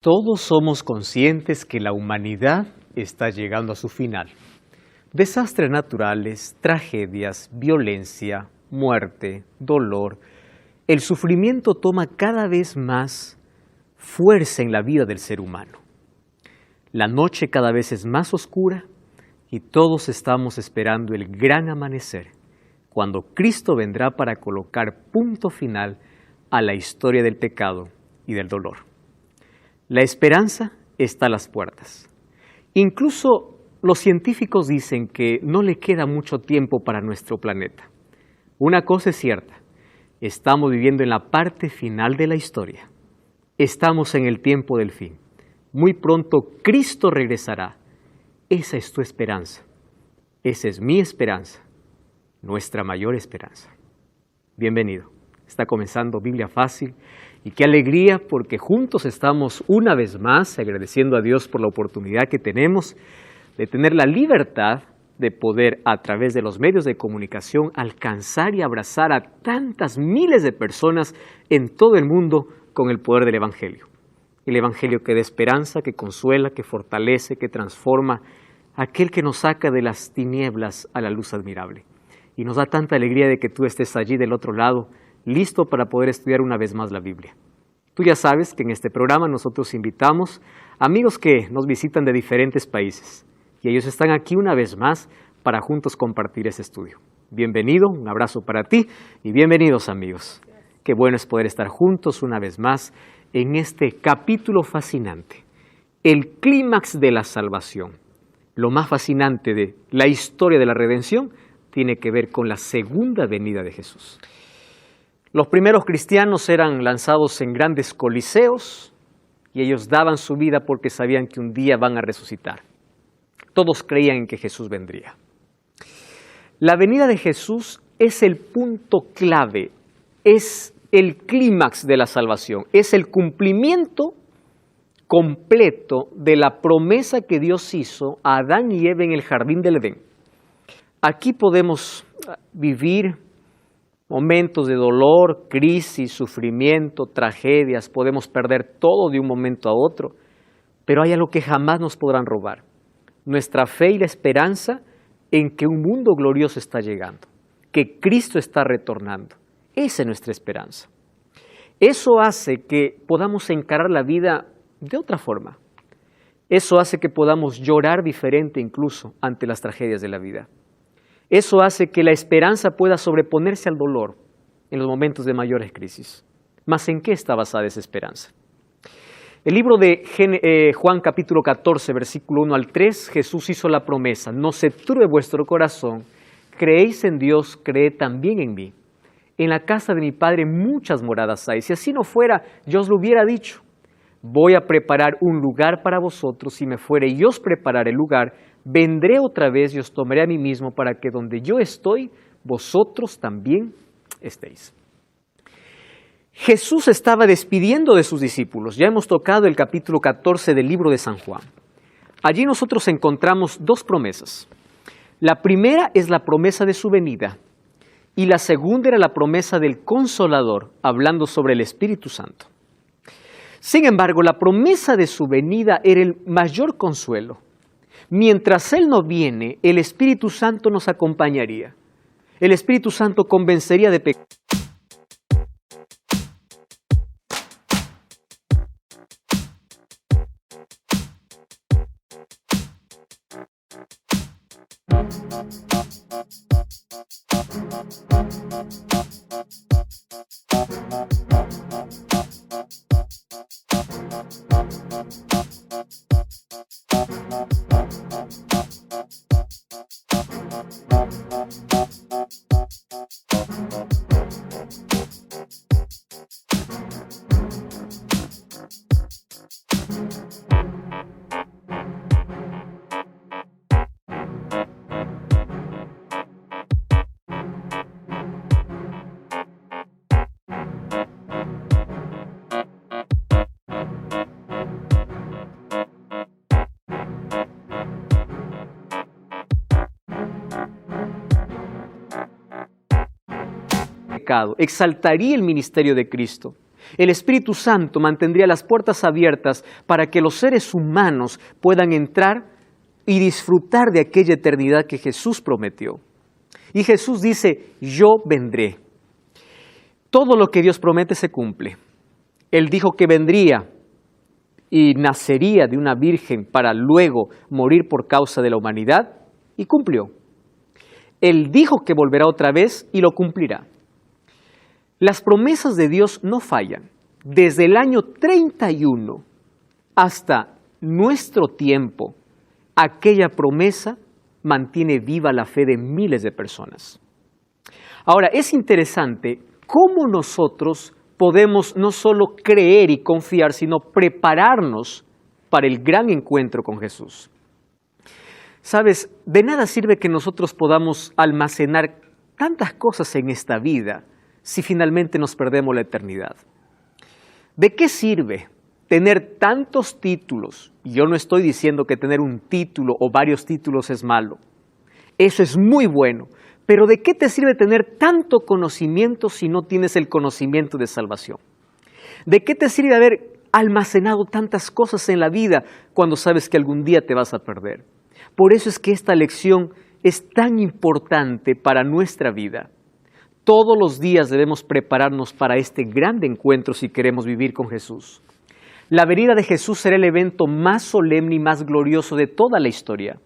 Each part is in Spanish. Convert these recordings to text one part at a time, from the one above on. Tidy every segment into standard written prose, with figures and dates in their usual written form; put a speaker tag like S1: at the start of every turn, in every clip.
S1: Todos somos conscientes que la humanidad está llegando a su final. Desastres naturales, tragedias, violencia, muerte, dolor. El sufrimiento toma cada vez más fuerza en la vida del ser humano. La noche cada vez es más oscura y todos estamos esperando el gran amanecer, cuando Cristo vendrá para colocar punto final a la historia del pecado y del dolor. La esperanza está a las puertas. Incluso los científicos dicen que no le queda mucho tiempo para nuestro planeta. Una cosa es cierta, estamos viviendo en la parte final de la historia. Estamos en el tiempo del fin. Muy pronto Cristo regresará. Esa es tu esperanza. Esa es mi esperanza, nuestra mayor esperanza. Bienvenido. Está comenzando Biblia Fácil. Y qué alegría porque juntos estamos una vez más agradeciendo a Dios por la oportunidad que tenemos de tener la libertad de poder a través de los medios de comunicación alcanzar y abrazar a tantas miles de personas en todo el mundo con el poder del Evangelio. El Evangelio que da esperanza, que consuela, que fortalece, que transforma, aquel que nos saca de las tinieblas a la luz admirable. Y nos da tanta alegría de que tú estés allí del otro lado, listo para poder estudiar una vez más la Biblia. Tú ya sabes que en este programa nosotros invitamos amigos que nos visitan de diferentes países y ellos están aquí una vez más para juntos compartir ese estudio. Bienvenido, un abrazo para ti y bienvenidos amigos. Qué bueno es poder estar juntos una vez más en este capítulo fascinante, el clímax de la salvación. Lo más fascinante de la historia de la redención tiene que ver con la segunda venida de Jesús. Los primeros cristianos eran lanzados en grandes coliseos y ellos daban su vida porque sabían que un día van a resucitar. Todos creían en que Jesús vendría. La venida de Jesús es el punto clave, es el clímax de la salvación, es el cumplimiento completo de la promesa que Dios hizo a Adán y Eva en el jardín del Edén. Aquí podemos vivir momentos de dolor, crisis, sufrimiento, tragedias, podemos perder todo de un momento a otro, pero hay algo que jamás nos podrán robar, nuestra fe y la esperanza en que un mundo glorioso está llegando, que Cristo está retornando. Esa es nuestra esperanza. Eso hace que podamos encarar la vida de otra forma. Eso hace que podamos llorar diferente incluso ante las tragedias de la vida. Eso hace que la esperanza pueda sobreponerse al dolor en los momentos de mayores crisis. ¿Mas en qué está basada esa esperanza? El libro de Juan capítulo 14, versículo 1 al 3, Jesús hizo la promesa: no se turbe vuestro corazón, creéis en Dios, creed también en mí. En la casa de mi Padre muchas moradas hay. Si así no fuera, yo os lo hubiera dicho. Voy a preparar un lugar para vosotros. Si me fuere y os prepararé el lugar, vendré otra vez y os tomaré a mí mismo para que donde yo estoy, vosotros también estéis. Jesús estaba despidiendo de sus discípulos. Ya hemos tocado el capítulo 14 del libro de San Juan. Allí nosotros encontramos dos promesas. La primera es la promesa de su venida y la segunda era la promesa del Consolador, hablando sobre el Espíritu Santo. Sin embargo, la promesa de su venida era el mayor consuelo. Mientras Él no viene, el Espíritu Santo nos acompañaría. El Espíritu Santo convencería de pecado. Exaltaría el ministerio de Cristo. El Espíritu Santo mantendría las puertas abiertas para que los seres humanos puedan entrar y disfrutar de aquella eternidad que Jesús prometió. Y Jesús dice, yo vendré. Todo lo que Dios promete se cumple. Él dijo que vendría y nacería de una virgen para luego morir por causa de la humanidad, y cumplió. Él dijo que volverá otra vez y lo cumplirá. Las promesas de Dios no fallan. Desde el año 31 hasta nuestro tiempo, aquella promesa mantiene viva la fe de miles de personas. Ahora, es interesante cómo nosotros podemos no solo creer y confiar, sino prepararnos para el gran encuentro con Jesús. Sabes, de nada sirve que nosotros podamos almacenar tantas cosas en esta vida si finalmente nos perdemos la eternidad. ¿De qué sirve tener tantos títulos? Yo no estoy diciendo que tener un título o varios títulos es malo. Eso es muy bueno. Pero ¿de qué te sirve tener tanto conocimiento si no tienes el conocimiento de salvación? ¿De qué te sirve haber almacenado tantas cosas en la vida cuando sabes que algún día te vas a perder? Por eso es que esta lección es tan importante para nuestra vida. Todos los días debemos prepararnos para este gran encuentro si queremos vivir con Jesús. La venida de Jesús será el evento más solemne y más glorioso de toda la historia.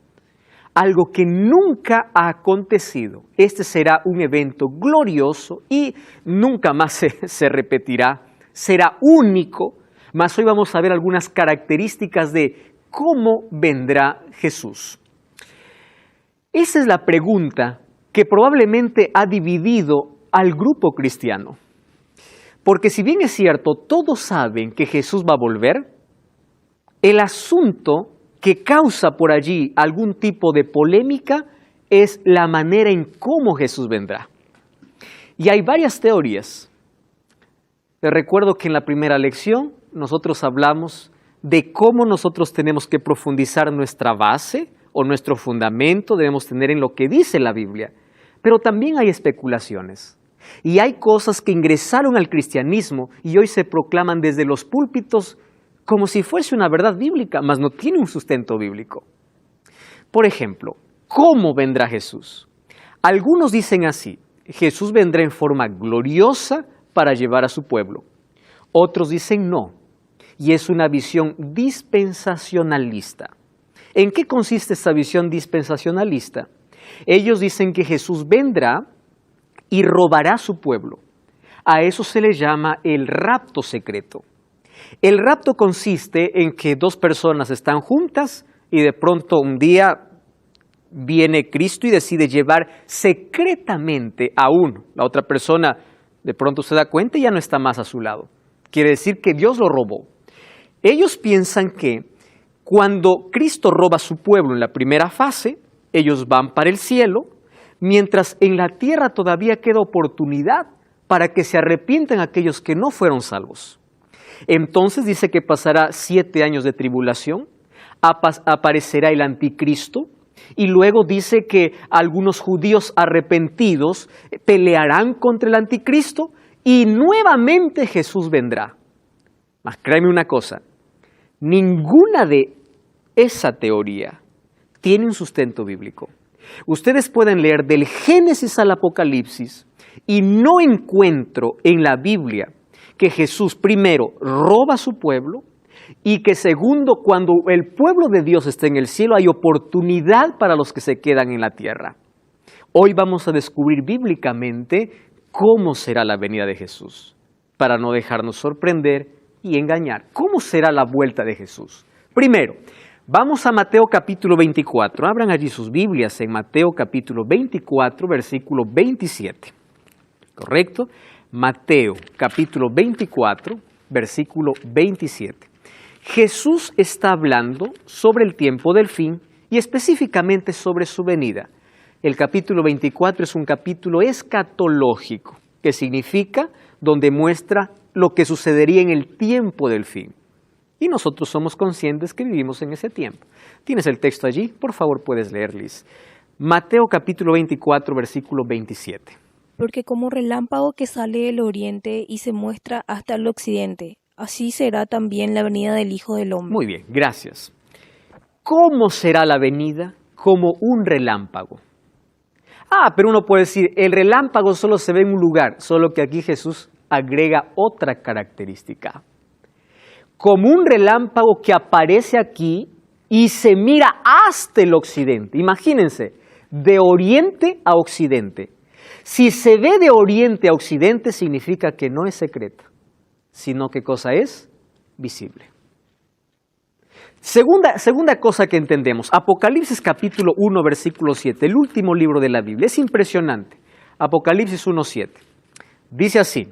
S1: Algo que nunca ha acontecido. Este será un evento glorioso y nunca más se repetirá. Será único, mas hoy vamos a ver algunas características de cómo vendrá Jesús. Esa es la pregunta que probablemente ha dividido al grupo cristiano. Porque si bien es cierto, todos saben que Jesús va a volver, el asunto que causa por allí algún tipo de polémica es la manera en cómo Jesús vendrá. Y hay varias teorías. Les recuerdo que en la primera lección nosotros hablamos de cómo nosotros tenemos que profundizar nuestra base o nuestro fundamento, debemos tener en lo que dice la Biblia. Pero también hay especulaciones. Y hay cosas que ingresaron al cristianismo y hoy se proclaman desde los púlpitos como si fuese una verdad bíblica, mas no tiene un sustento bíblico. Por ejemplo, ¿cómo vendrá Jesús? Algunos dicen así, Jesús vendrá en forma gloriosa para llevar a su pueblo. Otros dicen no, y es una visión dispensacionalista. ¿En qué consiste esta visión dispensacionalista? Ellos dicen que Jesús vendrá y robará a su pueblo. A eso se le llama el rapto secreto. El rapto consiste en que dos personas están juntas y de pronto un día viene Cristo y decide llevar secretamente a uno. La otra persona de pronto se da cuenta y ya no está más a su lado. Quiere decir que Dios lo robó. Ellos piensan que cuando Cristo roba a su pueblo en la primera fase, ellos van para el cielo, mientras en la tierra todavía queda oportunidad para que se arrepientan aquellos que no fueron salvos. Entonces dice que pasará 7 años de tribulación, aparecerá el anticristo, y luego dice que algunos judíos arrepentidos pelearán contra el anticristo y nuevamente Jesús vendrá. Mas créeme una cosa, ninguna de esa teoría tiene un sustento bíblico. Ustedes pueden leer del Génesis al Apocalipsis y no encuentro en la Biblia que Jesús primero roba a su pueblo y que segundo, cuando el pueblo de Dios está en el cielo, hay oportunidad para los que se quedan en la tierra. Hoy vamos a descubrir bíblicamente cómo será la venida de Jesús, para no dejarnos sorprender y engañar. ¿Cómo será la vuelta de Jesús? Primero, vamos a Mateo capítulo 24. Abran allí sus Biblias en Mateo capítulo 24, versículo 27. ¿Correcto? Mateo capítulo 24, versículo 27. Jesús está hablando sobre el tiempo del fin y específicamente sobre su venida. El capítulo 24 es un capítulo escatológico, que significa donde muestra lo que sucedería en el tiempo del fin. Y nosotros somos conscientes que vivimos en ese tiempo. ¿Tienes el texto allí? Por favor, puedes leer, Liz. Mateo capítulo 24, versículo 27.
S2: Porque como relámpago que sale del oriente y se muestra hasta el occidente, así será también la venida del Hijo del Hombre.
S1: Muy bien, gracias. ¿Cómo será la venida? Como un relámpago. Pero uno puede decir, el relámpago solo se ve en un lugar, solo que aquí Jesús agrega otra característica. Como un relámpago que aparece aquí y se mira hasta el occidente. Imagínense, de oriente a occidente. Si se ve de oriente a occidente significa que no es secreta, sino que cosa es visible. Segunda cosa que entendemos, Apocalipsis capítulo 1, versículo 7, el último libro de la Biblia. Es impresionante. Apocalipsis 1, 7. Dice así,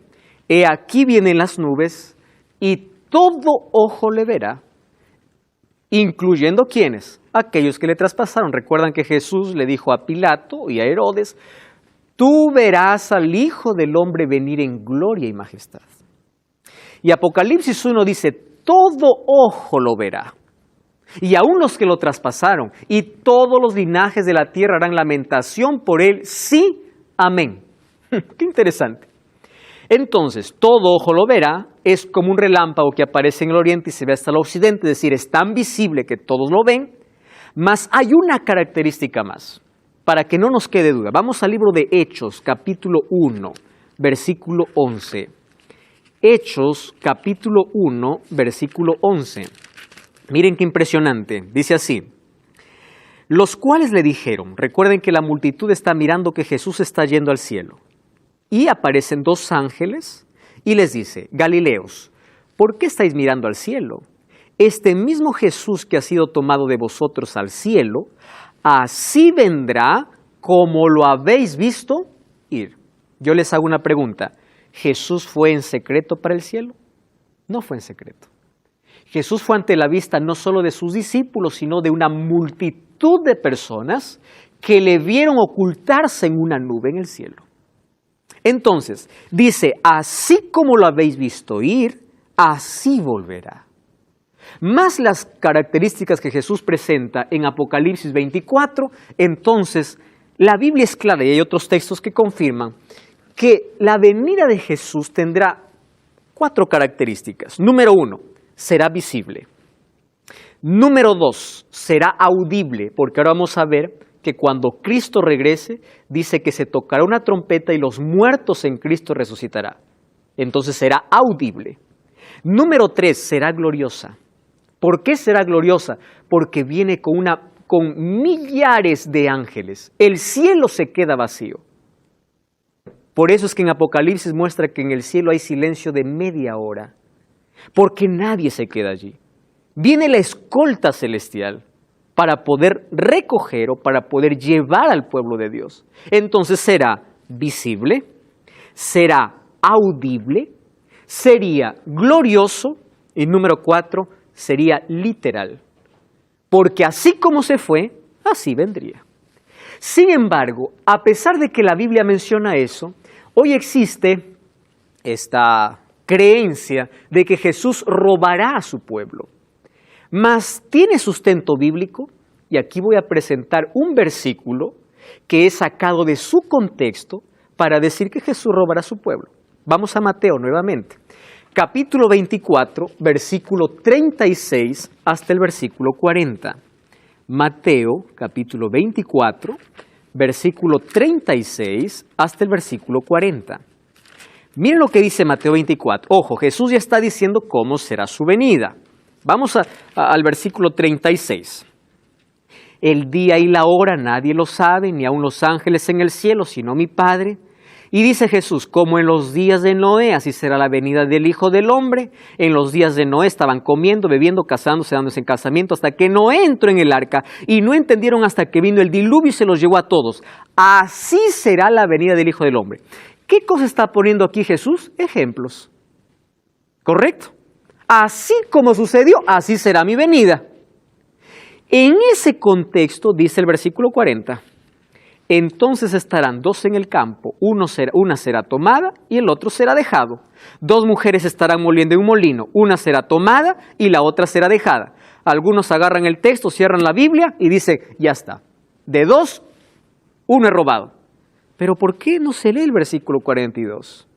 S1: he aquí vienen las nubes y todo ojo le verá, incluyendo ¿quiénes? Aquellos que le traspasaron. Recuerdan que Jesús le dijo a Pilato y a Herodes, tú verás al Hijo del Hombre venir en gloria y majestad. Y Apocalipsis 1 dice, todo ojo lo verá. Y aún los que lo traspasaron, y todos los linajes de la tierra harán lamentación por él, sí, amén. Qué interesante. Entonces, todo ojo lo verá, es como un relámpago que aparece en el oriente y se ve hasta el occidente, es decir, es tan visible que todos lo ven, mas hay una característica más, para que no nos quede duda. Vamos al libro de Hechos, capítulo 1, versículo 11. Hechos, capítulo 1, versículo 11. Miren qué impresionante, dice así, los cuales le dijeron, recuerden que la multitud está mirando que Jesús está yendo al cielo, y aparecen dos ángeles y les dice, Galileos, ¿por qué estáis mirando al cielo? Este mismo Jesús que ha sido tomado de vosotros al cielo, así vendrá como lo habéis visto ir. Yo les hago una pregunta, ¿Jesús fue en secreto para el cielo? No fue en secreto. Jesús fue ante la vista no solo de sus discípulos, sino de una multitud de personas que le vieron ocultarse en una nube en el cielo. Entonces, dice, así como lo habéis visto ir, así volverá. Más las características que Jesús presenta en Apocalipsis 24, entonces la Biblia es clara y hay otros textos que confirman que la venida de Jesús tendrá 4 características. Número 1, será visible. Número 2, será audible, porque ahora vamos a ver que cuando Cristo regrese, dice que se tocará una trompeta y los muertos en Cristo resucitará. Entonces será audible. Número 3, será gloriosa. ¿Por qué será gloriosa? Porque viene con millares de ángeles. El cielo se queda vacío. Por eso es que en Apocalipsis muestra que en el cielo hay silencio de media hora. Porque nadie se queda allí. Viene la escolta celestial para poder recoger o para poder llevar al pueblo de Dios. Entonces será visible, será audible, sería glorioso y número 4, sería literal. Porque así como se fue, así vendría. Sin embargo, a pesar de que la Biblia menciona eso, hoy existe esta creencia de que Jesús robará a su pueblo. Mas tiene sustento bíblico, y aquí voy a presentar un versículo que es sacado de su contexto para decir que Jesús robará a su pueblo. Vamos a Mateo nuevamente, capítulo 24, versículo 36 hasta el versículo 40. Mateo, capítulo 24, versículo 36 hasta el versículo 40. Miren lo que dice Mateo 24. Ojo, Jesús ya está diciendo cómo será su venida. Vamos al versículo 36. El día y la hora nadie lo sabe, ni aun los ángeles en el cielo, sino mi Padre. Y dice Jesús, como en los días de Noé, así será la venida del Hijo del Hombre. En los días de Noé estaban comiendo, bebiendo, casándose, dándose en casamiento, hasta que Noé entró en el arca, y no entendieron hasta que vino el diluvio y se los llevó a todos. Así será la venida del Hijo del Hombre. ¿Qué cosa está poniendo aquí Jesús? Ejemplos. ¿Correcto? Así como sucedió, así será mi venida. En ese contexto, dice el versículo 40, entonces estarán 2 en el campo, una será tomada y el otro será dejado. 2 mujeres estarán moliendo en un molino, una será tomada y la otra será dejada. Algunos agarran el texto, cierran la Biblia y dicen, ya está, de 2, 1 es robado. Pero ¿por qué no se lee el versículo 42?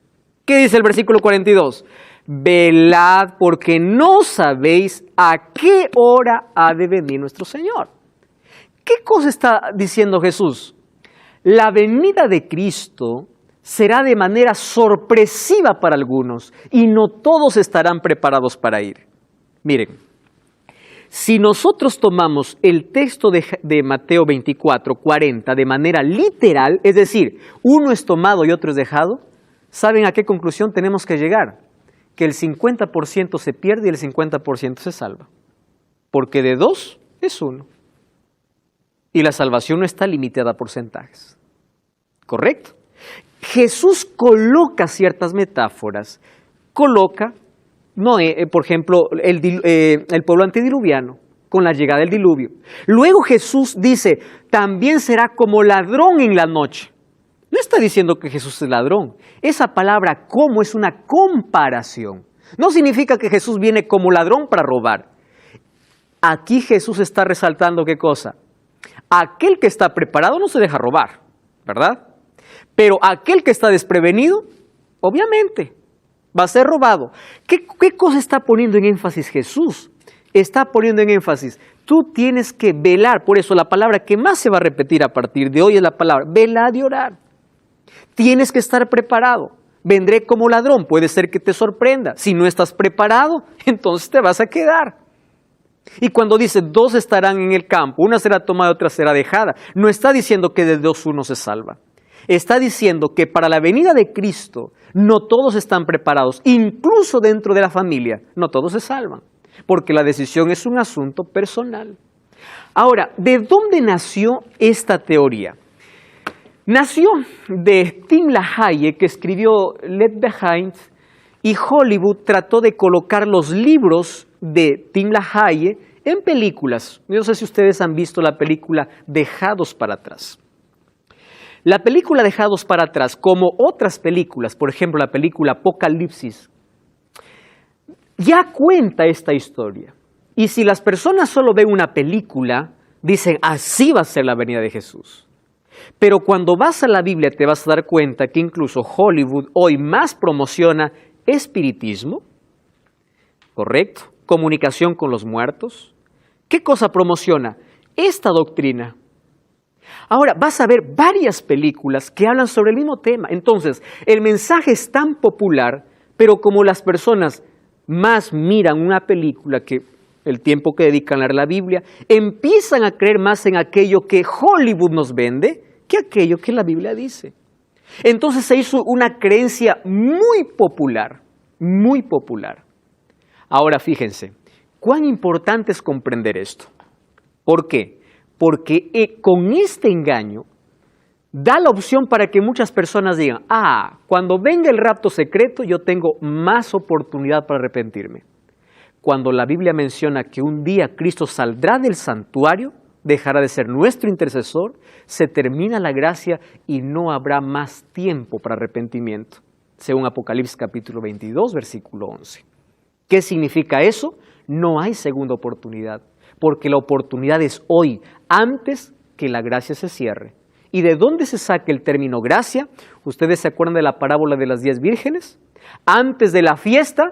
S1: ¿Qué dice el versículo 42? Velad porque no sabéis a qué hora ha de venir nuestro Señor. ¿Qué cosa está diciendo Jesús? La venida de Cristo será de manera sorpresiva para algunos y no todos estarán preparados para ir. Miren, si nosotros tomamos el texto de Mateo 24, 40 de manera literal, es decir, uno es tomado y otro es dejado, ¿saben a qué conclusión tenemos que llegar? Que el 50% se pierde y el 50% se salva. Porque de 2 es 1. Y la salvación no está limitada a porcentajes. ¿Correcto? Jesús coloca ciertas metáforas. Coloca, por ejemplo, el pueblo antediluviano con la llegada del diluvio. Luego Jesús dice, también será como ladrón en la noche. No está diciendo que Jesús es ladrón. Esa palabra como es una comparación. No significa que Jesús viene como ladrón para robar. Aquí Jesús está resaltando ¿qué cosa? Aquel que está preparado no se deja robar, ¿verdad? Pero aquel que está desprevenido, obviamente, va a ser robado. ¿Qué cosa está poniendo en énfasis Jesús? Está poniendo en énfasis, tú tienes que velar. Por eso la palabra que más se va a repetir a partir de hoy es la palabra velar y orar. Tienes que estar preparado. Vendré como ladrón, puede ser que te sorprenda. Si no estás preparado, entonces te vas a quedar. Y cuando dice 2 estarán en el campo, una será tomada y otra será dejada, no está diciendo que de 2 uno se salva. Está diciendo que para la venida de Cristo no todos están preparados, incluso dentro de la familia, no todos se salvan, porque la decisión es un asunto personal. Ahora, ¿de dónde nació esta teoría? Nació de Tim LaHaye, que escribió Left Behind, y Hollywood trató de colocar los libros de Tim LaHaye en películas. Yo no sé si ustedes han visto la película Dejados para atrás. La película Dejados para atrás, como otras películas, por ejemplo la película Apocalipsis, ya cuenta esta historia. Y si las personas solo ven una película, dicen, así va a ser la venida de Jesús. Pero cuando vas a la Biblia te vas a dar cuenta que incluso Hollywood hoy más promociona espiritismo, ¿correcto? Comunicación con los muertos. ¿Qué cosa promociona? Esta doctrina. Ahora, vas a ver varias películas que hablan sobre el mismo tema. Entonces, el mensaje es tan popular, pero como las personas más miran una película que el tiempo que dedican a leer la Biblia, empiezan a creer más en aquello que Hollywood nos vende que aquello que la Biblia dice. Entonces se hizo una creencia muy popular, muy popular. Ahora fíjense, cuán importante es comprender esto. ¿Por qué? Porque con este engaño da la opción para que muchas personas digan, cuando venga el rapto secreto yo tengo más oportunidad para arrepentirme. Cuando la Biblia menciona que un día Cristo saldrá del santuario, dejará de ser nuestro intercesor, se termina la gracia y no habrá más tiempo para arrepentimiento, según Apocalipsis capítulo 22, versículo 11. ¿Qué significa eso? No hay segunda oportunidad, porque la oportunidad es hoy, antes que la gracia se cierre. ¿Y de dónde se saca el término gracia? ¿Ustedes se acuerdan de la parábola de las 10 vírgenes? Antes de la fiesta,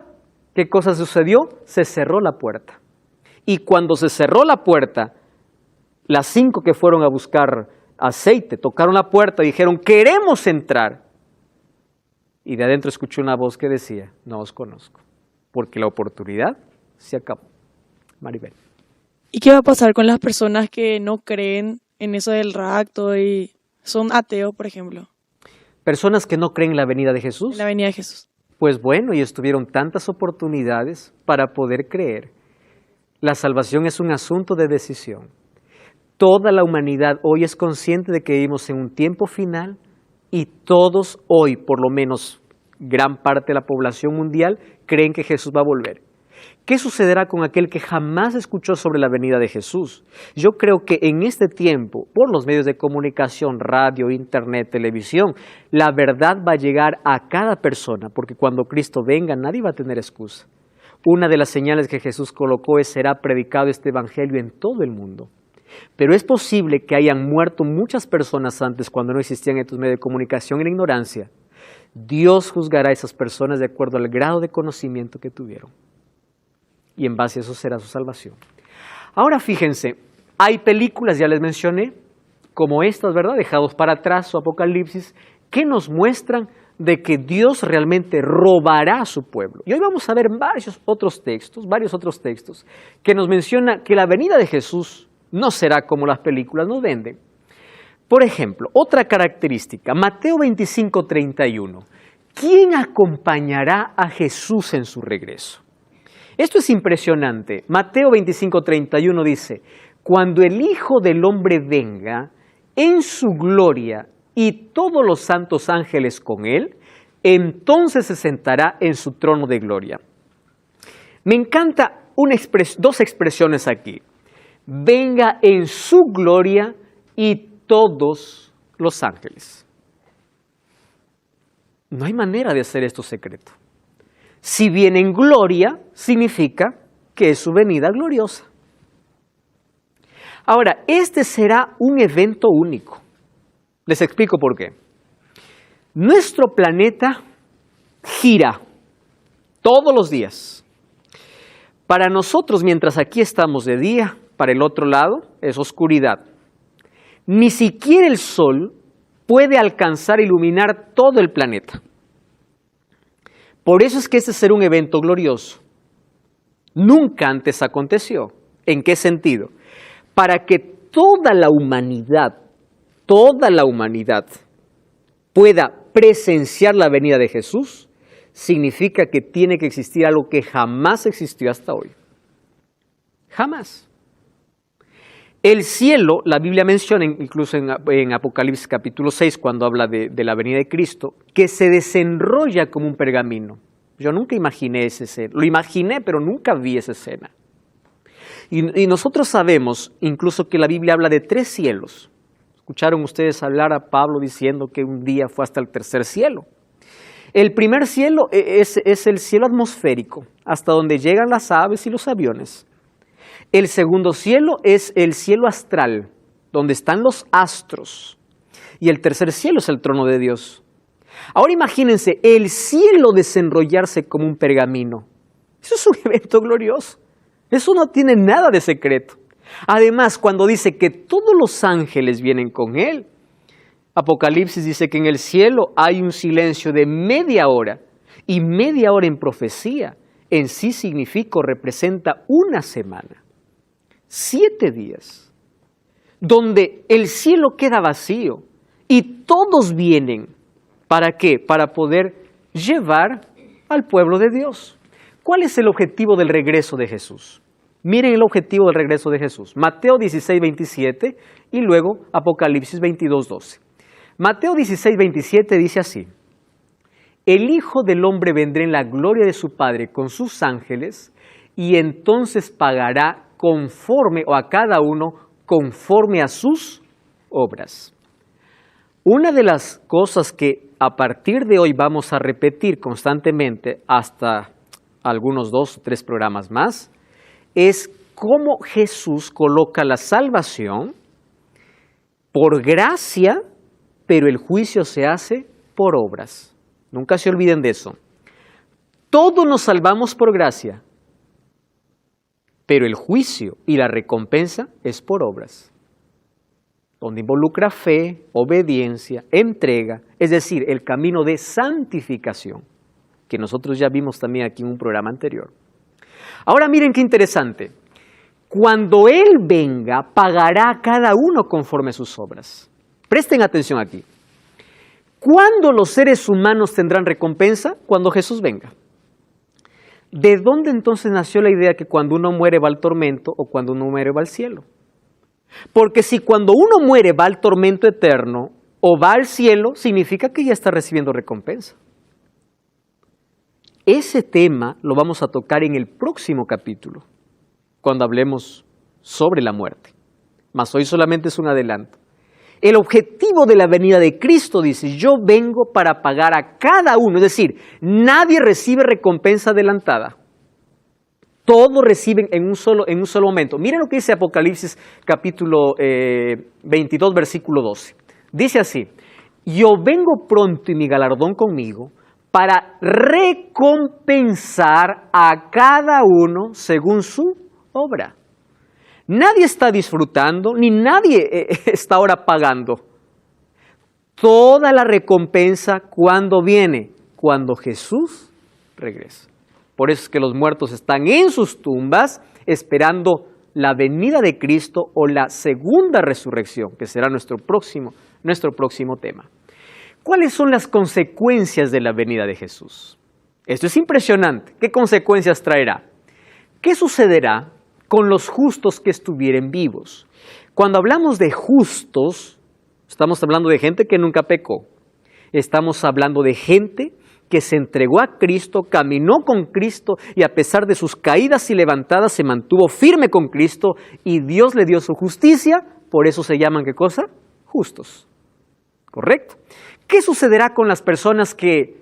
S1: ¿qué cosa sucedió? Se cerró la puerta. Y cuando se cerró la puerta, las 5 que fueron a buscar aceite, tocaron la puerta y dijeron, queremos entrar. Y de adentro escuché una voz que decía, no os conozco, porque la oportunidad se acabó. Maribel.
S3: ¿Y qué va a pasar con las personas que no creen en eso del rapto y son ateos, por ejemplo?
S1: Personas que no creen en la venida de Jesús.
S3: En la venida de Jesús.
S1: Pues bueno, ellos tuvieron tantas oportunidades para poder creer. La salvación es un asunto de decisión. Toda la humanidad hoy es consciente de que vivimos en un tiempo final y todos hoy, por lo menos gran parte de la población mundial, creen que Jesús va a volver. ¿Qué sucederá con aquel que jamás escuchó sobre la venida de Jesús? Yo creo que en este tiempo, por los medios de comunicación, radio, internet, televisión, la verdad va a llegar a cada persona, porque cuando Cristo venga nadie va a tener excusa. Una de las señales que Jesús colocó es será predicado este evangelio en todo el mundo. Pero es posible que hayan muerto muchas personas antes cuando no existían estos medios de comunicación en la ignorancia. Dios juzgará a esas personas de acuerdo al grado de conocimiento que tuvieron. Y en base a eso será su salvación. Ahora fíjense, hay películas, ya les mencioné, como estas, ¿verdad? Dejados para atrás o Apocalipsis, que nos muestran de que Dios realmente robará a su pueblo. Y hoy vamos a ver varios otros textos que nos mencionan que la venida de Jesús no será como las películas nos venden. Por ejemplo, otra característica, Mateo 25:31. ¿Quién acompañará a Jesús en su regreso? Esto es impresionante. Mateo 25:31 dice, cuando el Hijo del Hombre venga en su gloria y todos los santos ángeles con él, entonces se sentará en su trono de gloria. Me encanta dos expresiones aquí. Venga en su gloria y todos los ángeles. No hay manera de hacer esto secreto. Si viene en gloria, significa que es su venida gloriosa. Ahora, este será un evento único. Les explico por qué. Nuestro planeta gira todos los días. Para nosotros, mientras aquí estamos de día, para el otro lado es oscuridad. Ni siquiera el sol puede alcanzar a iluminar todo el planeta. Por eso es que este será un evento glorioso. Nunca antes aconteció. ¿En qué sentido? Para que toda la humanidad pueda presenciar la venida de Jesús, significa que tiene que existir algo que jamás existió hasta hoy. Jamás. El cielo, la Biblia menciona, incluso en Apocalipsis capítulo 6, cuando habla de la venida de Cristo, que se desenrolla como un pergamino. Yo nunca imaginé esa escena. Lo imaginé, pero nunca vi esa escena. Y nosotros sabemos incluso que la Biblia habla de 3 cielos. Escucharon ustedes hablar a Pablo diciendo que un día fue hasta el 3er cielo. El primer cielo es el cielo atmosférico, hasta donde llegan las aves y los aviones. El segundo cielo es el cielo astral, donde están los astros. Y el 3er cielo es el trono de Dios. Ahora imagínense, el cielo desenrollarse como un pergamino. Eso es un evento glorioso. Eso no tiene nada de secreto. Además, cuando dice que todos los ángeles vienen con él, Apocalipsis dice que en el cielo hay un silencio de media hora, y media hora en profecía en sí significa o representa una semana, 7 días, donde el cielo queda vacío y todos vienen. ¿Para qué? Para poder llevar al pueblo de Dios. ¿Cuál es el objetivo del regreso de Jesús? Miren el objetivo del regreso de Jesús. Mateo 16:27 y luego Apocalipsis 22:12. Mateo 16:27 dice así: el Hijo del Hombre vendrá en la gloria de su Padre con sus ángeles y entonces pagará conforme o a cada uno conforme a sus obras. Una de las cosas que a partir de hoy vamos a repetir constantemente hasta algunos 2 o 3 programas más es cómo Jesús coloca la salvación por gracia, pero el juicio se hace por obras. Nunca se olviden de eso. Todos nos salvamos por gracia, pero el juicio y la recompensa es por obras, donde involucra fe, obediencia, entrega, es decir, el camino de santificación, que nosotros ya vimos también aquí en un programa anterior. Ahora miren qué interesante. Cuando Él venga, pagará a cada uno conforme a sus obras. Presten atención aquí. ¿Cuándo los seres humanos tendrán recompensa? Cuando Jesús venga. ¿De dónde entonces nació la idea que cuando uno muere va al tormento o cuando uno muere va al cielo? Porque si cuando uno muere va al tormento eterno o va al cielo, significa que ya está recibiendo recompensa. Ese tema lo vamos a tocar en el próximo capítulo, cuando hablemos sobre la muerte. Mas hoy solamente es un adelanto. El objetivo de la venida de Cristo dice, yo vengo para pagar a cada uno, es decir, nadie recibe recompensa adelantada. Todo reciben en un solo momento. Miren lo que dice Apocalipsis capítulo 22, versículo 12. Dice así: yo vengo pronto y mi galardón conmigo para recompensar a cada uno según su obra. Nadie está disfrutando, ni nadie está ahora pagando. Toda la recompensa, ¿cuándo viene? Cuando Jesús regresa. Por eso es que los muertos están en sus tumbas esperando la venida de Cristo o la segunda resurrección, que será nuestro próximo tema. ¿Cuáles son las consecuencias de la venida de Jesús? Esto es impresionante. ¿Qué consecuencias traerá? ¿Qué sucederá con los justos que estuvieren vivos? Cuando hablamos de justos, estamos hablando de gente que nunca pecó. Estamos hablando de gente que se entregó a Cristo, caminó con Cristo y a pesar de sus caídas y levantadas se mantuvo firme con Cristo y Dios le dio su justicia. Por eso se llaman, ¿qué cosa? Justos. ¿Correcto? ¿Qué sucederá con las personas que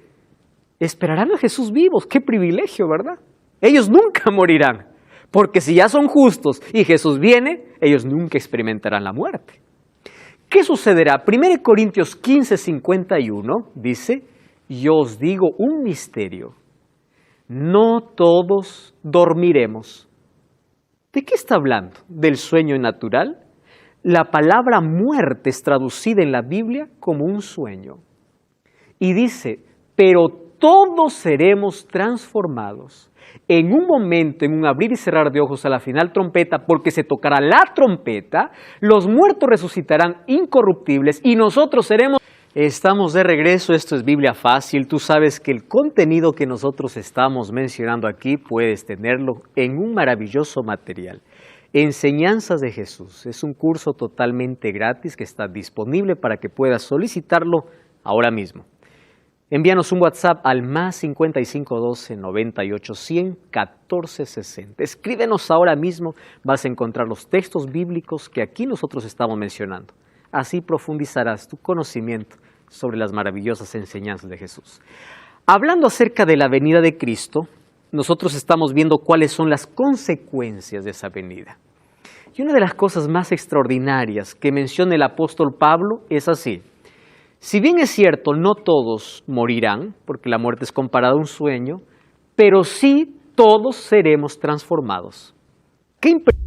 S1: esperarán a Jesús vivos? ¡Qué privilegio!, ¿verdad? Ellos nunca morirán, porque si ya son justos y Jesús viene, ellos nunca experimentarán la muerte. ¿Qué sucederá? 1 Corintios 15, 51 dice: yo os digo un misterio, no todos dormiremos. ¿De qué está hablando? ¿Del sueño natural? La palabra muerte es traducida en la Biblia como un sueño. Y dice: pero todos seremos transformados en un momento, en un abrir y cerrar de ojos a la final trompeta, porque se tocará la trompeta, los muertos resucitarán incorruptibles y nosotros seremos... Estamos de regreso, esto es Biblia Fácil. Tú sabes que el contenido que nosotros estamos mencionando aquí puedes tenerlo en un maravilloso material. Enseñanzas de Jesús. Es un curso totalmente gratis que está disponible para que puedas solicitarlo ahora mismo. Envíanos un WhatsApp al más 5512 98 100 14 60. Escríbenos ahora mismo, vas a encontrar los textos bíblicos que aquí nosotros estamos mencionando. Así profundizarás tu conocimiento sobre las maravillosas enseñanzas de Jesús. Hablando acerca de la venida de Cristo, nosotros estamos viendo cuáles son las consecuencias de esa venida. Y una de las cosas más extraordinarias que menciona el apóstol Pablo es así: si bien es cierto, no todos morirán, porque la muerte es comparada a un sueño, pero sí todos seremos transformados. ¿Qué impresionante?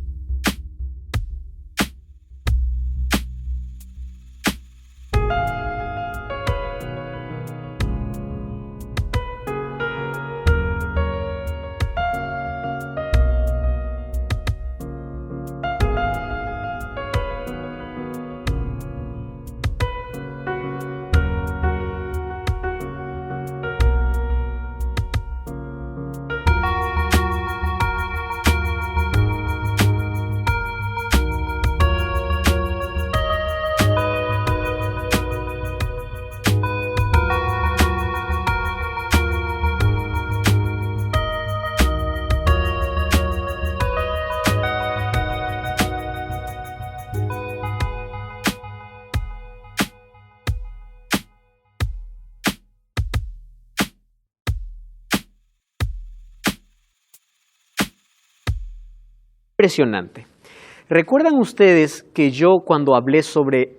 S1: ¿Recuerdan ustedes que yo cuando hablé sobre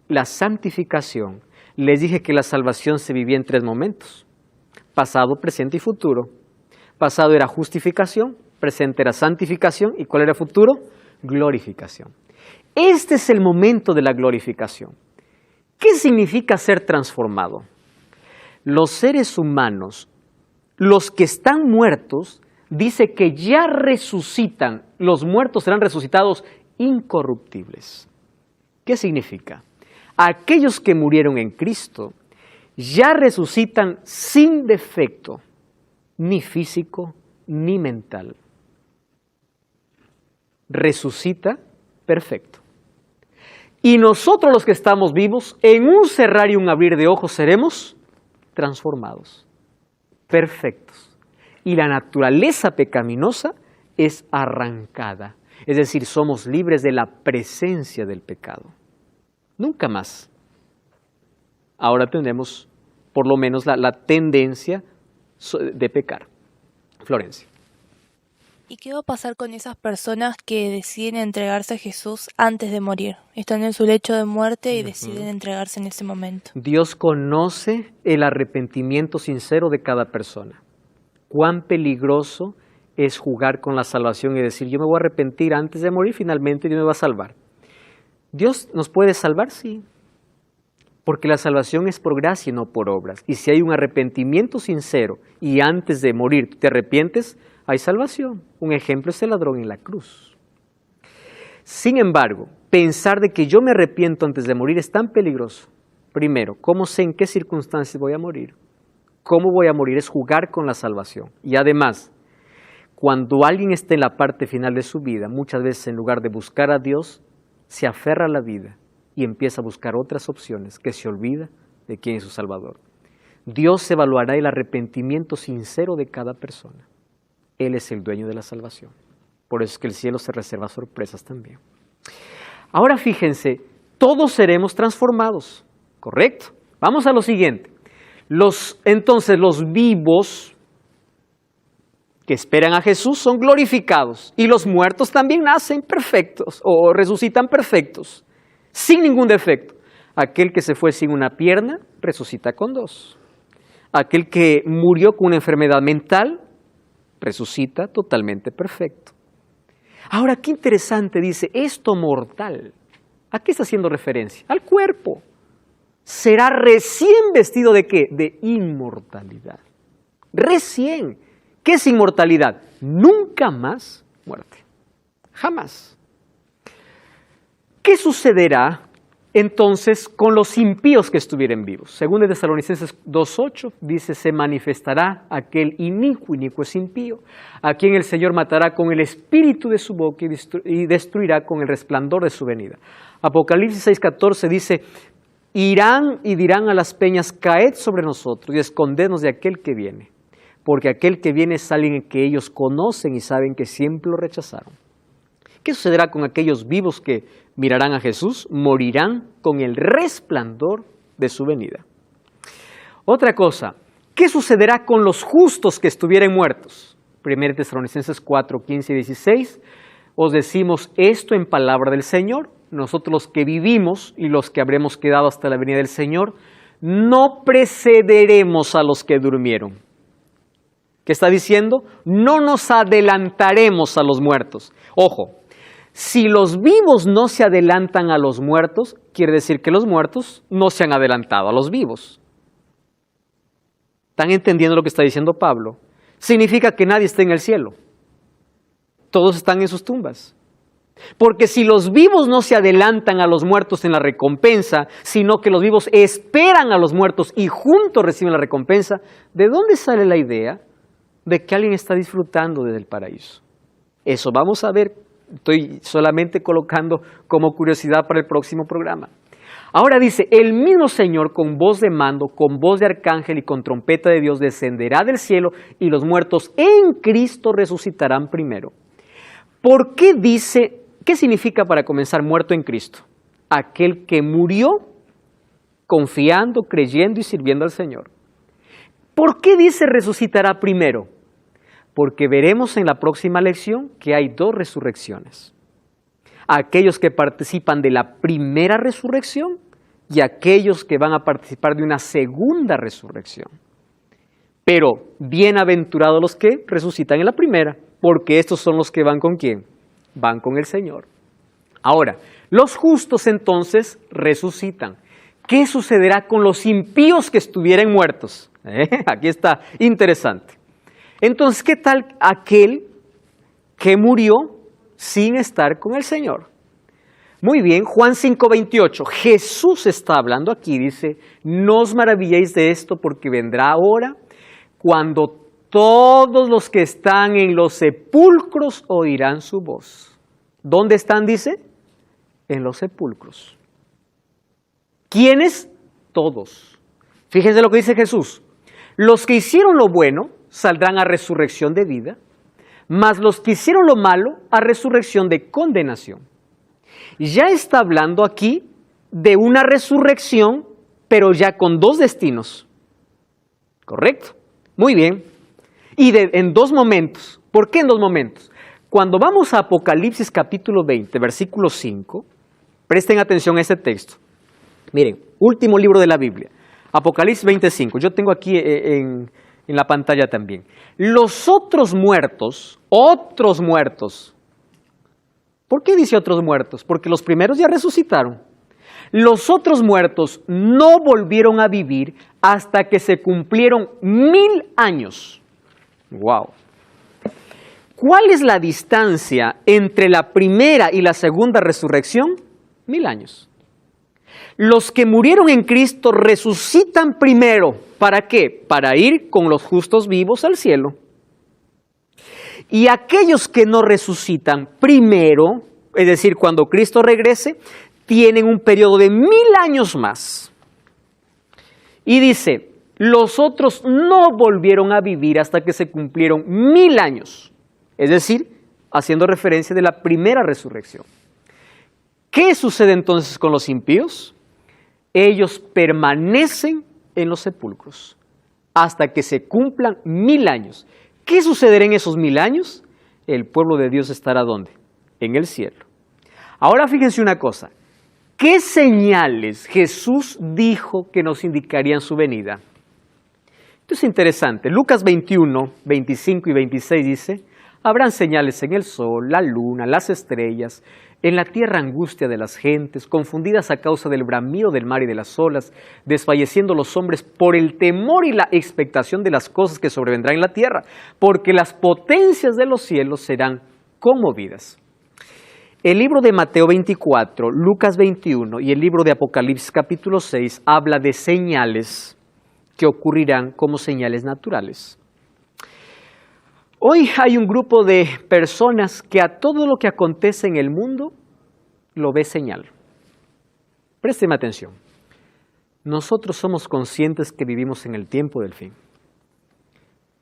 S1: la santificación, les dije que la salvación se vivía en 3 momentos: pasado, presente y futuro? Pasado era justificación, presente era santificación y ¿cuál era futuro? Glorificación. Este es el momento de la glorificación. ¿Qué significa ser transformado? Los seres humanos, los que están muertos, dice que ya resucitan, los muertos serán resucitados incorruptibles. ¿Qué significa? Aquellos que murieron en Cristo ya resucitan sin defecto, ni físico ni mental. Resucita perfecto. Y nosotros los que estamos vivos, en un cerrar y un abrir de ojos seremos transformados, perfectos. Y la naturaleza pecaminosa es arrancada. Es decir, somos libres de la presencia del pecado. Nunca más. Ahora tenemos por lo menos la tendencia de pecar. Florencia.
S2: ¿Y qué va a pasar con esas personas que deciden entregarse a Jesús antes de morir? Están en su lecho de muerte y deciden entregarse en ese momento.
S1: Dios conoce el arrepentimiento sincero de cada persona. Cuán peligroso es jugar con la salvación y decir, yo me voy a arrepentir antes de morir, finalmente Dios me va a salvar. ¿Dios nos puede salvar? Sí. Porque la salvación es por gracia y no por obras. Y si hay un arrepentimiento sincero y antes de morir te arrepientes, hay salvación. Un ejemplo es el ladrón en la cruz. Sin embargo, pensar de que yo me arrepiento antes de morir es tan peligroso. Primero, ¿cómo sé en qué circunstancias voy a morir? ¿Cómo voy a morir? Es jugar con la salvación. Y además, cuando alguien está en la parte final de su vida, muchas veces en lugar de buscar a Dios, se aferra a la vida y empieza a buscar otras opciones que se olvida de quién es su Salvador. Dios evaluará el arrepentimiento sincero de cada persona. Él es el dueño de la salvación. Por eso es que el cielo se reserva sorpresas también. Ahora fíjense, todos seremos transformados, ¿correcto? Vamos a lo siguiente. Entonces los vivos que esperan a Jesús son glorificados y los muertos también nacen perfectos o resucitan perfectos, sin ningún defecto. Aquel que se fue sin una pierna, resucita con dos. Aquel que murió con una enfermedad mental, resucita totalmente perfecto. Ahora, qué interesante, dice, esto mortal. ¿A qué está haciendo referencia? Al cuerpo. Será recién vestido ¿de qué? De inmortalidad. Recién. ¿Qué es inmortalidad? Nunca más muerte. Jamás. ¿Qué sucederá entonces con los impíos que estuvieren vivos? Según de Tesalonicenses 2:8 dice, se manifestará aquel inicuo es impío, a quien el Señor matará con el espíritu de su boca y destruirá con el resplandor de su venida. Apocalipsis 6:14 dice, irán y dirán a las peñas, caed sobre nosotros y escondednos de aquel que viene, porque aquel que viene es alguien que ellos conocen y saben que siempre lo rechazaron. ¿Qué sucederá con aquellos vivos que mirarán a Jesús? Morirán con el resplandor de su venida. Otra cosa, ¿qué sucederá con los justos que estuvieren muertos? 1 Tesalonicenses 4:15 y 16, os decimos esto en palabra del Señor, nosotros los que vivimos y los que habremos quedado hasta la venida del Señor, no precederemos a los que durmieron. ¿Qué está diciendo? No nos adelantaremos a los muertos. Ojo, si los vivos no se adelantan a los muertos, quiere decir que los muertos no se han adelantado a los vivos. ¿Están entendiendo lo que está diciendo Pablo? Significa que nadie está en el cielo. Todos están en sus tumbas. Porque si los vivos no se adelantan a los muertos en la recompensa, sino que los vivos esperan a los muertos y juntos reciben la recompensa, ¿de dónde sale la idea de que alguien está disfrutando desde el paraíso? Eso vamos a ver, estoy solamente colocando como curiosidad para el próximo programa. Ahora dice, el mismo Señor con voz de mando, con voz de arcángel y con trompeta de Dios descenderá del cielo y los muertos en Cristo resucitarán primero. ¿Por qué dice, qué significa para comenzar muerto en Cristo? Aquel que murió confiando, creyendo y sirviendo al Señor. ¿Por qué dice resucitará primero? Porque veremos en la próxima lección que hay dos resurrecciones. Aquellos que participan de la primera resurrección y aquellos que van a participar de una segunda resurrección. Pero bienaventurados los que resucitan en la primera, porque estos son los que van ¿con quién? Van con el Señor. Ahora, los justos entonces resucitan. ¿Qué sucederá con los impíos que estuvieran muertos? Aquí está interesante. Entonces, ¿qué tal aquel que murió sin estar con el Señor? Muy bien, Juan 5:28, Jesús está hablando aquí, dice, no os maravilléis de esto porque vendrá hora cuando todos los que están en los sepulcros oirán su voz. ¿Dónde están, dice? En los sepulcros. ¿Quiénes? Todos. Fíjense lo que dice Jesús. Los que hicieron lo bueno saldrán a resurrección de vida, mas los que hicieron lo malo a resurrección de condenación. Ya está hablando aquí de una resurrección, pero ya con dos destinos. ¿Correcto? Muy bien. Y en dos momentos. ¿Por qué en dos momentos? Cuando vamos a Apocalipsis capítulo 20, versículo 5, presten atención a este texto. Miren, último libro de la Biblia, Apocalipsis 25. Yo tengo aquí en la pantalla también. Los otros muertos, ¿por qué dice otros muertos? Porque los primeros ya resucitaron. Los otros muertos no volvieron a vivir hasta que se cumplieron 1000 años. ¡Wow! ¿Cuál es la distancia entre la primera y la segunda resurrección? 1000 años. Los que murieron en Cristo resucitan primero. ¿Para qué? Para ir con los justos vivos al cielo. Y aquellos que no resucitan primero, es decir, cuando Cristo regrese, tienen un periodo de 1000 años más. Y dice, los otros no volvieron a vivir hasta que se cumplieron 1000 años. Es decir, haciendo referencia de la primera resurrección. ¿Qué sucede entonces con los impíos? Ellos permanecen en los sepulcros hasta que se cumplan 1000 años. ¿Qué sucederá en esos 1000 años? El pueblo de Dios estará ¿dónde? En el cielo. Ahora fíjense una cosa. ¿Qué señales Jesús dijo que nos indicarían su venida? Esto es interesante. Lucas 21, 25 y 26 dice, habrán señales en el sol, la luna, las estrellas, en la tierra angustia de las gentes, confundidas a causa del bramido del mar y de las olas, desfalleciendo los hombres por el temor y la expectación de las cosas que sobrevendrán en la tierra, porque las potencias de los cielos serán conmovidas. El libro de Mateo 24, Lucas 21 y el libro de Apocalipsis capítulo 6 habla de señales que ocurrirán como señales naturales. Hoy hay un grupo de personas que a todo lo que acontece en el mundo lo ve señal. Présteme atención. Nosotros somos conscientes que vivimos en el tiempo del fin.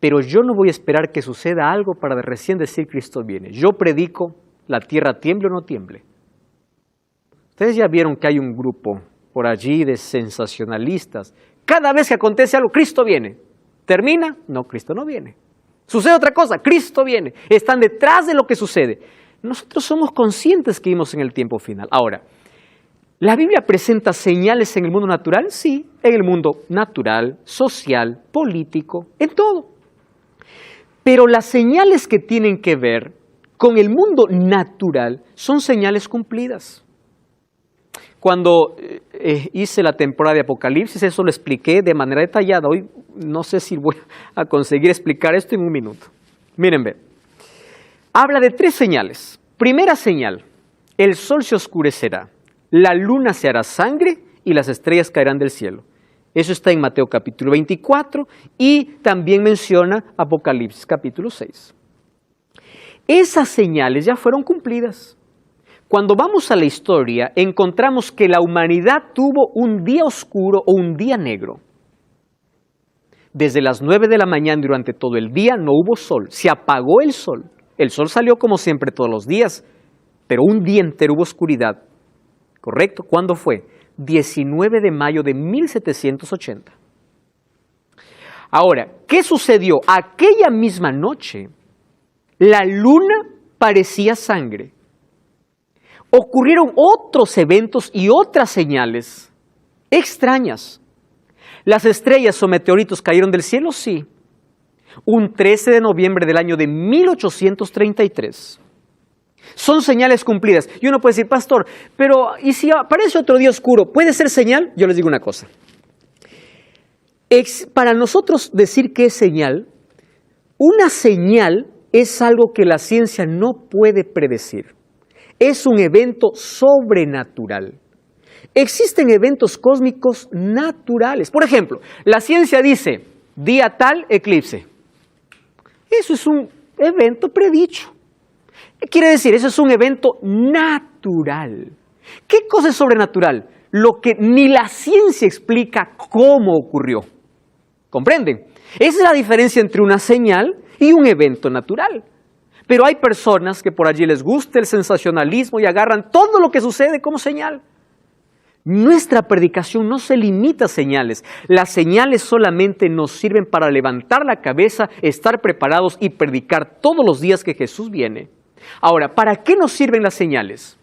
S1: Pero yo no voy a esperar que suceda algo para recién decir Cristo viene. Yo predico, la tierra tiemble o no tiemble. Ustedes ya vieron que hay un grupo por allí de sensacionalistas. Cada vez que acontece algo, Cristo viene. ¿Termina? No, Cristo no viene. Sucede otra cosa, Cristo viene. Están detrás de lo que sucede. Nosotros somos conscientes que vivimos en el tiempo final. Ahora, ¿la Biblia presenta señales en el mundo natural? Sí, en el mundo natural, social, político, en todo. Pero las señales que tienen que ver con el mundo natural son señales cumplidas. Cuando hice la temporada de Apocalipsis, eso lo expliqué de manera detallada. Hoy no sé si voy a conseguir explicar esto en un minuto. Miren, ve. Habla de 3 señales. Primera señal, el sol se oscurecerá, la luna se hará sangre y las estrellas caerán del cielo. Eso está en Mateo capítulo 24 y también menciona Apocalipsis capítulo 6. Esas señales ya fueron cumplidas. Cuando vamos a la historia, encontramos que la humanidad tuvo un día oscuro o un día negro. Desde las 9 de la mañana durante todo el día no hubo sol, se apagó el sol. El sol salió como siempre todos los días, pero un día entero hubo oscuridad. ¿Correcto? ¿Cuándo fue? 19 de mayo de 1780. Ahora, ¿qué sucedió? Aquella misma noche, la luna parecía sangre. Ocurrieron otros eventos y otras señales extrañas. ¿Las estrellas o meteoritos cayeron del cielo? Sí. Un 13 de noviembre del año de 1833. Son señales cumplidas. Y uno puede decir, pastor, pero ¿y si aparece otro día oscuro? ¿Puede ser señal? Yo les digo una cosa. Para nosotros decir que es señal, una señal es algo que la ciencia no puede predecir. Es un evento sobrenatural. Existen eventos cósmicos naturales. Por ejemplo, la ciencia dice, día tal, eclipse. Eso es un evento predicho. ¿Qué quiere decir? Eso es un evento natural. ¿Qué cosa es sobrenatural? Lo que ni la ciencia explica cómo ocurrió. ¿Comprenden? Esa es la diferencia entre una señal y un evento natural. Pero hay personas que por allí les gusta el sensacionalismo y agarran todo lo que sucede como señal. Nuestra predicación no se limita a señales. Las señales solamente nos sirven para levantar la cabeza, estar preparados y predicar todos los días que Jesús viene. Ahora, ¿para qué nos sirven las señales?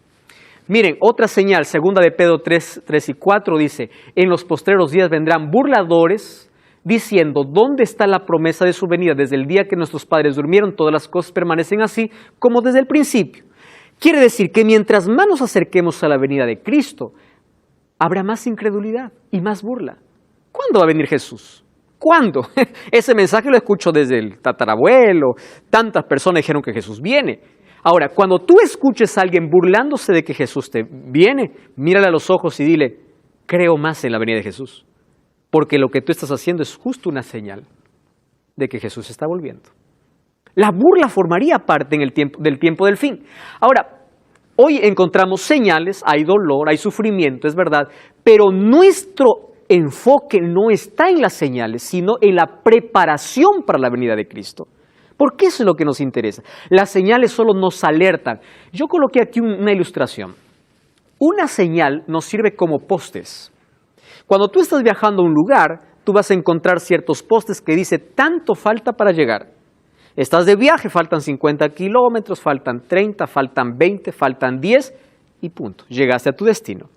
S1: Miren, otra señal, 2 de Pedro 3 y 4 dice, en los postreros días vendrán burladores diciendo, ¿dónde está la promesa de su venida? Desde el día que nuestros padres durmieron, todas las cosas permanecen así como desde el principio. Quiere decir que mientras más nos acerquemos a la venida de Cristo, habrá más incredulidad y más burla. ¿Cuándo va a venir Jesús? ¿Cuándo? Ese mensaje lo escucho desde el tatarabuelo, tantas personas dijeron que Jesús viene. Ahora, cuando tú escuches a alguien burlándose de que Jesús te viene, mírale a los ojos y dile, creo más en la venida de Jesús, porque lo que tú estás haciendo es justo una señal de que Jesús está volviendo. La burla formaría parte del tiempo del fin. Ahora, hoy encontramos señales, hay dolor, hay sufrimiento, es verdad, pero nuestro enfoque no está en las señales, sino en la preparación para la venida de Cristo. Porque eso es lo que nos interesa. Las señales solo nos alertan. Yo coloqué aquí una ilustración. Una señal nos sirve como postes. Cuando tú estás viajando a un lugar, tú vas a encontrar ciertos postes que dice tanto falta para llegar. Estás de viaje, faltan 50 kilómetros, faltan 30, faltan 20, faltan 10 y punto. Llegaste a tu destino.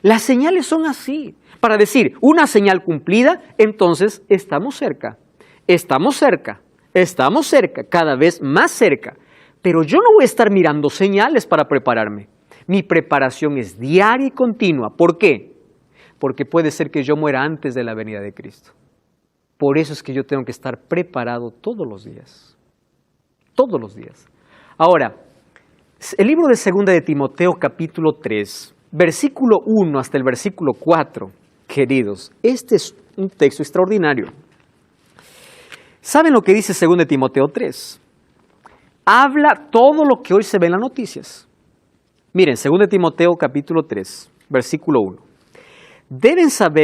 S1: Las señales son así. Para decir una señal cumplida, entonces estamos cerca. Estamos cerca. Estamos cerca, cada vez más cerca, pero yo no voy a estar mirando señales para prepararme. Mi preparación es diaria y continua. ¿Por qué? Porque puede ser que yo muera antes de la venida de Cristo. Por eso es que yo tengo que estar preparado todos los días. Todos los días. Ahora, el libro de 2 de Timoteo capítulo 3, versículo 1 hasta el versículo 4, queridos, este es un texto extraordinario. ¿Saben lo que dice 2 de Timoteo 3? Habla todo lo que hoy se ve en las noticias. Miren, 2 de Timoteo capítulo 3, versículo 1. Deben saber